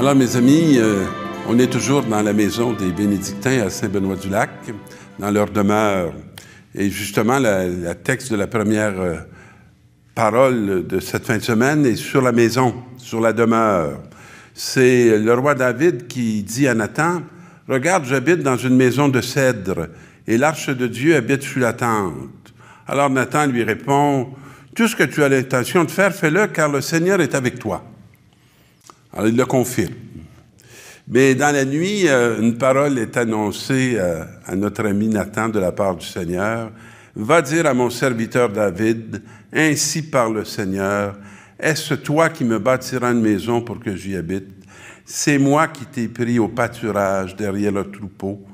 Alors, mes amis, on est toujours dans la maison des Bénédictins à Saint-Benoît-du-Lac, dans leur demeure. Et justement, le texte de la première parole de cette fin de semaine est sur la maison, sur la demeure. C'est le roi David qui dit à Nathan, « Regarde, j'habite dans une maison de cèdre, et l'arche de Dieu habite sous la tente. » Alors Nathan lui répond, « Tout ce que tu as l'intention de faire, fais-le, car le Seigneur est avec toi. » Alors il le confirme. Mais dans la nuit, une parole est annoncée à notre ami Nathan de la part du Seigneur. « Va dire à mon serviteur David, ainsi parle le Seigneur, est-ce toi qui me bâtiras une maison pour que j'y habite? C'est moi qui t'ai pris au pâturage derrière le troupeau,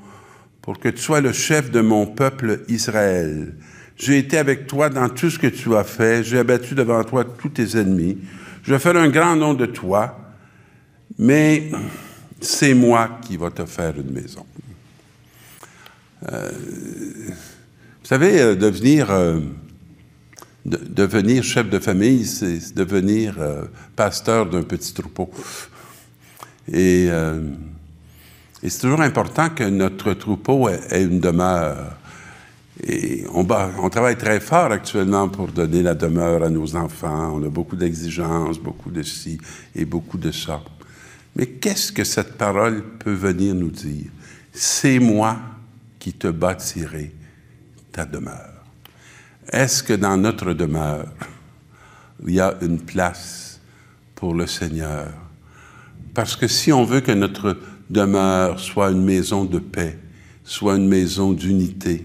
pour que tu sois le chef de mon peuple Israël. J'ai été avec toi dans tout ce que tu as fait, j'ai abattu devant toi tous tes ennemis. Je ferai un grand nom de toi, mais c'est moi qui va te faire une maison. » Vous savez, devenir chef de famille, c'est devenir pasteur d'un petit troupeau. Et c'est toujours important que notre troupeau ait une demeure. Et on travaille très fort actuellement pour donner la demeure à nos enfants. On a beaucoup d'exigences, beaucoup de ci et beaucoup de ça. Mais qu'est-ce que cette parole peut venir nous dire? C'est moi qui te bâtirai ta demeure. Est-ce que dans notre demeure, il y a une place pour le Seigneur? Parce que si on veut que notre demeure soit une maison de paix, soit une maison d'unité,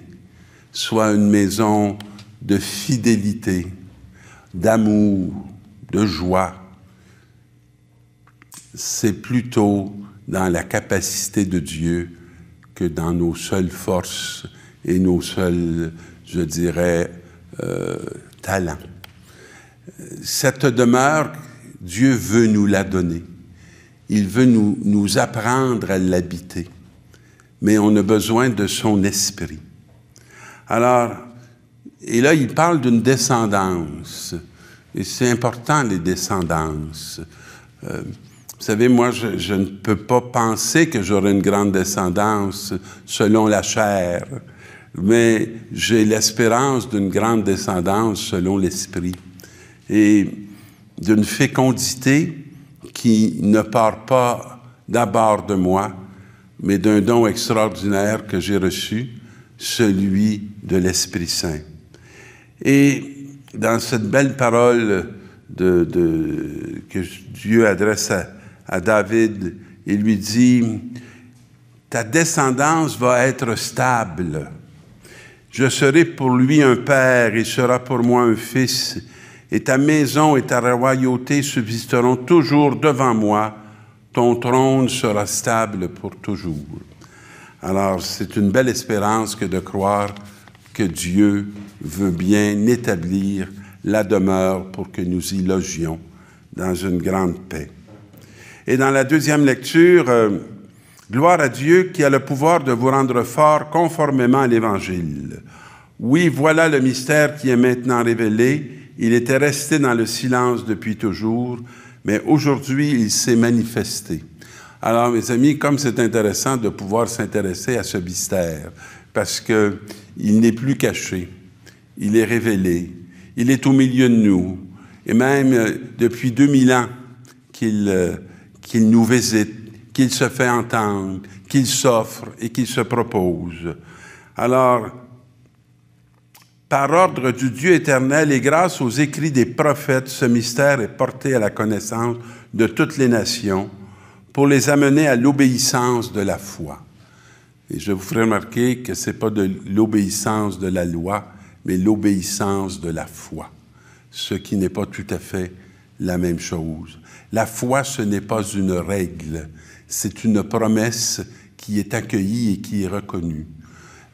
soit une maison de fidélité, d'amour, de joie, c'est plutôt dans la capacité de Dieu que dans nos seules forces et nos seuls, je dirais, talents. Cette demeure, Dieu veut nous la donner. Il veut nous apprendre à l'habiter. Mais on a besoin de son esprit. Alors, et là, il parle d'une descendance. Et c'est important, les descendances. Vous savez, moi, je ne peux pas penser que j'aurai une grande descendance selon la chair, mais j'ai l'espérance d'une grande descendance selon l'esprit et d'une fécondité qui ne part pas d'abord de moi, mais d'un don extraordinaire que j'ai reçu, celui de l'Esprit Saint. Et dans cette belle parole que Dieu adresse à David, il lui dit, « Ta descendance va être stable. Je serai pour lui un père, il sera pour moi un fils, et ta maison et ta royauté subsisteront toujours devant moi. Ton trône sera stable pour toujours. » Alors, c'est une belle espérance que de croire que Dieu veut bien établir la demeure pour que nous y logions dans une grande paix. Et dans la deuxième lecture, gloire à Dieu qui a le pouvoir de vous rendre fort conformément à l'Évangile. Oui, voilà le mystère qui est maintenant révélé. Il était resté dans le silence depuis toujours, mais aujourd'hui, il s'est manifesté. Alors, mes amis, comme c'est intéressant de pouvoir s'intéresser à ce mystère, parce qu'il n'est plus caché, il est révélé, il est au milieu de nous, et même depuis 2000 ans qu'il nous visite, qu'il se fait entendre, qu'il s'offre et qu'il se propose. Alors, par ordre du Dieu éternel et grâce aux écrits des prophètes, ce mystère est porté à la connaissance de toutes les nations pour les amener à l'obéissance de la foi. Et je vous ferai remarquer que ce n'est pas de l'obéissance de la loi, mais l'obéissance de la foi, ce qui n'est pas tout à fait la même chose. La foi, ce n'est pas une règle, c'est une promesse qui est accueillie et qui est reconnue.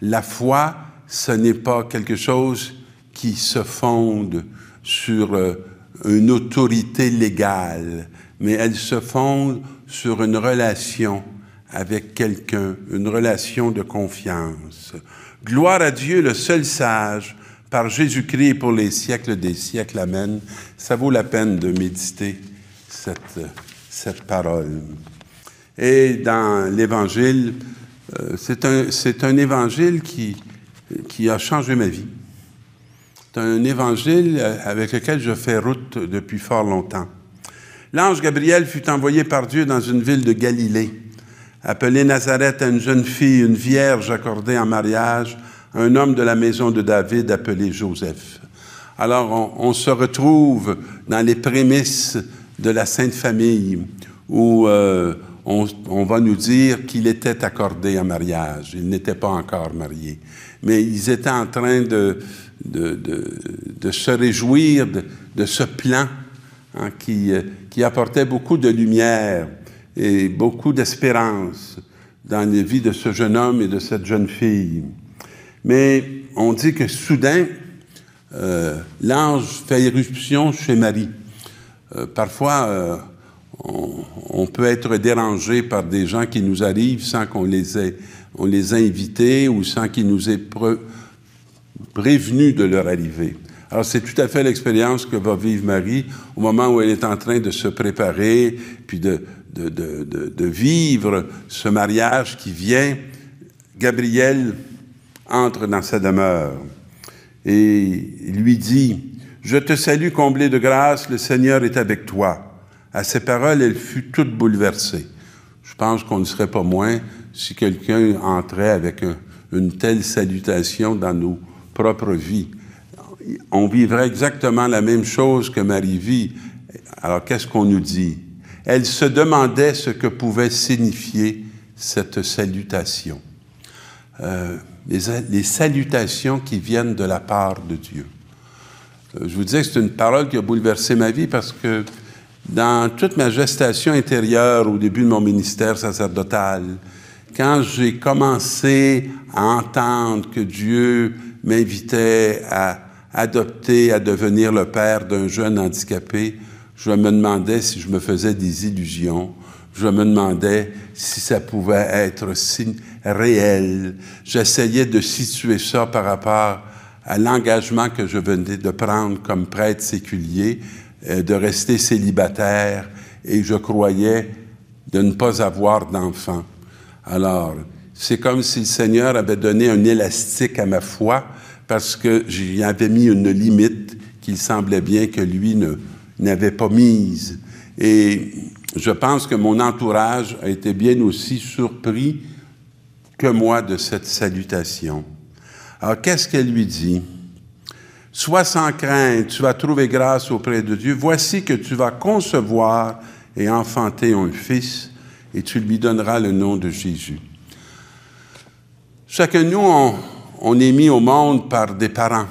La foi, ce n'est pas quelque chose qui se fonde sur une autorité légale, mais elle se fonde sur une relation avec quelqu'un, une relation de confiance. Gloire à Dieu, le seul sage, par Jésus-Christ pour les siècles des siècles. Amen. Ça vaut la peine de méditer cette parole. Et dans l'Évangile, c'est un évangile qui a changé ma vie. C'est un évangile avec lequel je fais route depuis fort longtemps. L'ange Gabriel fut envoyé par Dieu dans une ville de Galilée, appelée Nazareth, à une jeune fille, une vierge accordée en mariage à un homme de la maison de David appelé Joseph. Alors, on se retrouve dans les prémices de la Sainte Famille, où on va nous dire qu'il était accordé en mariage. Il n'était pas encore marié. Mais ils étaient en train de se réjouir de ce plan qui apportait beaucoup de lumière et beaucoup d'espérance dans la vie de ce jeune homme et de cette jeune fille. Mais on dit que soudain, l'ange fait irruption chez Marie. Parfois, on peut être dérangé par des gens qui nous arrivent sans qu'on les ait invités ou sans qu'ils nous aient prévenus de leur arrivée. Alors, c'est tout à fait l'expérience que va vivre Marie au moment où elle est en train de se préparer, puis de vivre ce mariage qui vient. Gabriel entre dans sa demeure et lui dit « Je te salue, comblée de grâce, le Seigneur est avec toi. » À ces paroles, elle fut toute bouleversée. Je pense qu'on ne serait pas moins si quelqu'un entrait avec une telle salutation dans nos propres vies. On vivrait exactement la même chose que Marie vit. Alors, qu'est-ce qu'on nous dit? Elle se demandait ce que pouvait signifier cette salutation. Les salutations qui viennent de la part de Dieu. Je vous disais que c'est une parole qui a bouleversé ma vie parce que dans toute ma gestation intérieure au début de mon ministère sacerdotal, quand j'ai commencé à entendre que Dieu m'invitait à adopter, à devenir le père d'un jeune handicapé, je me demandais si je me faisais des illusions. Je me demandais si ça pouvait être réel. J'essayais de situer ça par rapport à l'engagement que je venais de prendre comme prêtre séculier, de rester célibataire, et je croyais de ne pas avoir d'enfant. Alors, c'est comme si le Seigneur avait donné un élastique à ma foi, parce que j'y avais mis une limite qu'il semblait bien que lui n'avait pas mise. Et je pense que mon entourage a été bien aussi surpris que moi de cette salutation. Alors, qu'est-ce qu'elle lui dit? « Sois sans crainte, tu vas trouver grâce auprès de Dieu. Voici que tu vas concevoir et enfanter un fils, et tu lui donneras le nom de Jésus. » Chacun de nous, on est mis au monde par des parents.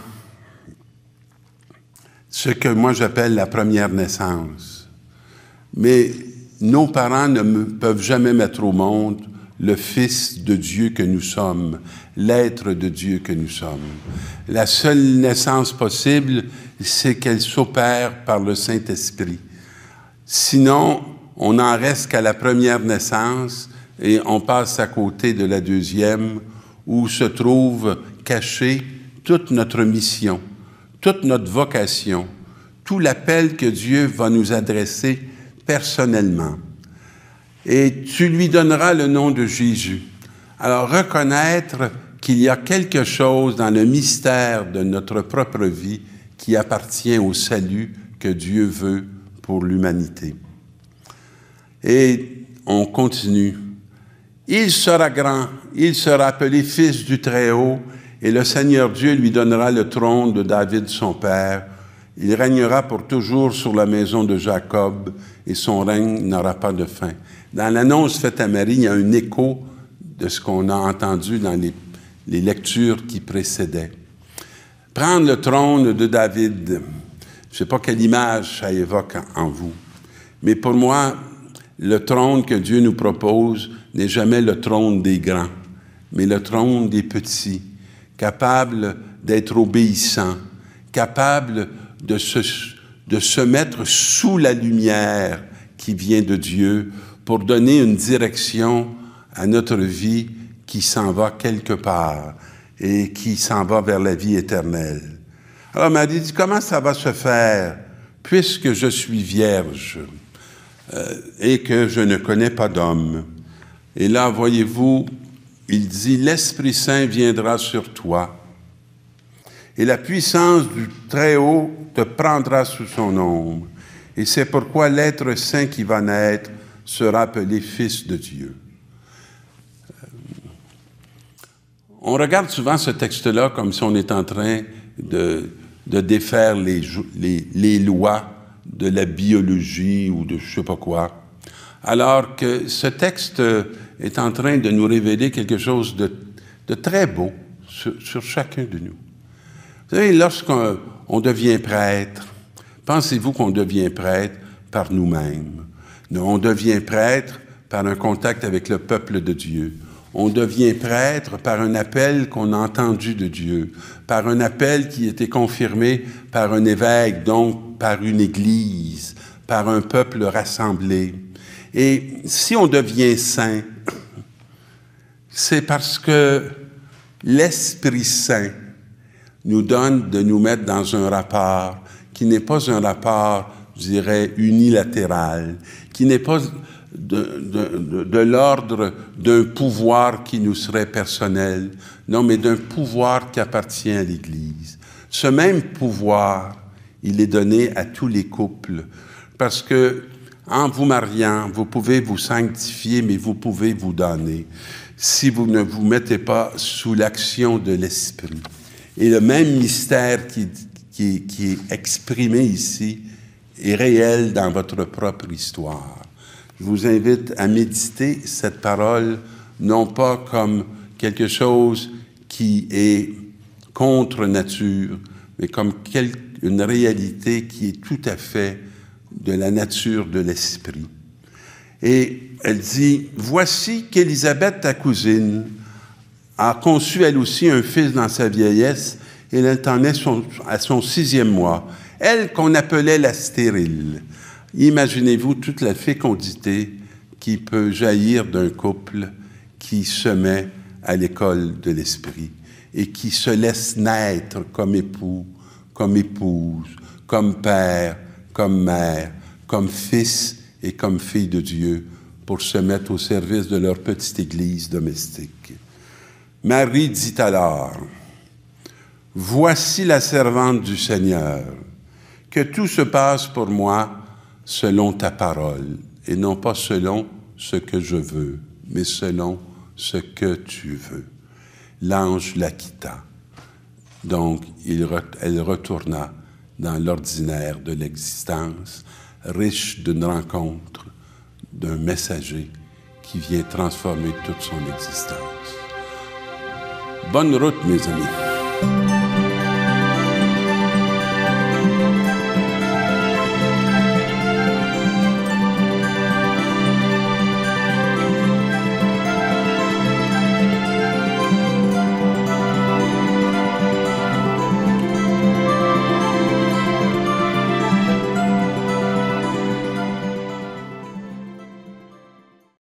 Ce que moi j'appelle la première naissance. Mais nos parents ne peuvent jamais mettre au monde le Fils de Dieu que nous sommes, l'être de Dieu que nous sommes. La seule naissance possible, c'est qu'elle s'opère par le Saint-Esprit. Sinon, on n'en reste qu'à la première naissance et on passe à côté de la deuxième, où se trouve cachée toute notre mission, toute notre vocation, tout l'appel que Dieu va nous adresser personnellement. Et tu lui donneras le nom de Jésus. Alors, reconnaître qu'il y a quelque chose dans le mystère de notre propre vie qui appartient au salut que Dieu veut pour l'humanité. Et on continue. Il sera grand, il sera appelé Fils du Très-Haut, et le Seigneur Dieu lui donnera le trône de David son père. Il régnera pour toujours sur la maison de Jacob, et son règne n'aura pas de fin. Dans l'annonce faite à Marie, il y a un écho de ce qu'on a entendu dans les lectures qui précédaient. Prendre le trône de David, je ne sais pas quelle image ça évoque en vous, mais pour moi, le trône que Dieu nous propose n'est jamais le trône des grands, mais le trône des petits, capable d'être obéissant, capable de se mettre sous la lumière qui vient de Dieu pour donner une direction à notre vie qui s'en va quelque part et qui s'en va vers la vie éternelle. Alors Marie dit, comment ça va se faire puisque je suis vierge? et que je ne connais pas d'homme. Et là, voyez-vous, il dit, l'Esprit Saint viendra sur toi, et la puissance du Très-Haut te prendra sous son ombre. Et c'est pourquoi l'être saint qui va naître sera appelé Fils de Dieu. On regarde souvent ce texte-là comme si on est en train de défaire les lois de la biologie ou de je ne sais pas quoi, alors que ce texte est en train de nous révéler quelque chose de très beau sur chacun de nous. Vous savez, lorsqu'on devient prêtre, pensez-vous qu'on devient prêtre par nous-mêmes? On devient prêtre par un contact avec le peuple de Dieu. On devient prêtre par un appel qu'on a entendu de Dieu, par un appel qui a été confirmé par un évêque, donc par une église, par un peuple rassemblé. Et si on devient saint, c'est parce que l'Esprit Saint nous donne de nous mettre dans un rapport qui n'est pas un rapport, je dirais, unilatéral, qui n'est pas de l'ordre d'un pouvoir qui nous serait personnel, non, mais d'un pouvoir qui appartient à l'Église. Ce même pouvoir, il est donné à tous les couples, parce que en vous mariant, vous pouvez vous sanctifier, mais vous pouvez vous donner, si vous ne vous mettez pas sous l'action de l'Esprit. Et le même mystère qui est exprimé ici est réel dans votre propre histoire. Je vous invite à méditer cette parole, non pas comme quelque chose qui est contre nature, mais comme une réalité qui est tout à fait de la nature de l'esprit. Et elle dit, « Voici qu'Élisabeth, ta cousine, a conçu elle aussi un fils dans sa vieillesse, et elle en est à son 6e mois. Elle qu'on appelait la stérile. » Imaginez-vous toute la fécondité qui peut jaillir d'un couple qui se met à l'école de l'esprit et qui se laisse naître comme époux, comme épouse, comme père, comme mère, comme fils et comme fille de Dieu pour se mettre au service de leur petite église domestique. Marie dit alors, « Voici la servante du Seigneur, que tout se passe pour moi selon ta parole, et non pas selon ce que je veux, mais selon ce que tu veux. » L'ange la quitta. Donc, elle retourna dans l'ordinaire de l'existence, riche d'une rencontre, d'un messager qui vient transformer toute son existence. Bonne route, mes amis.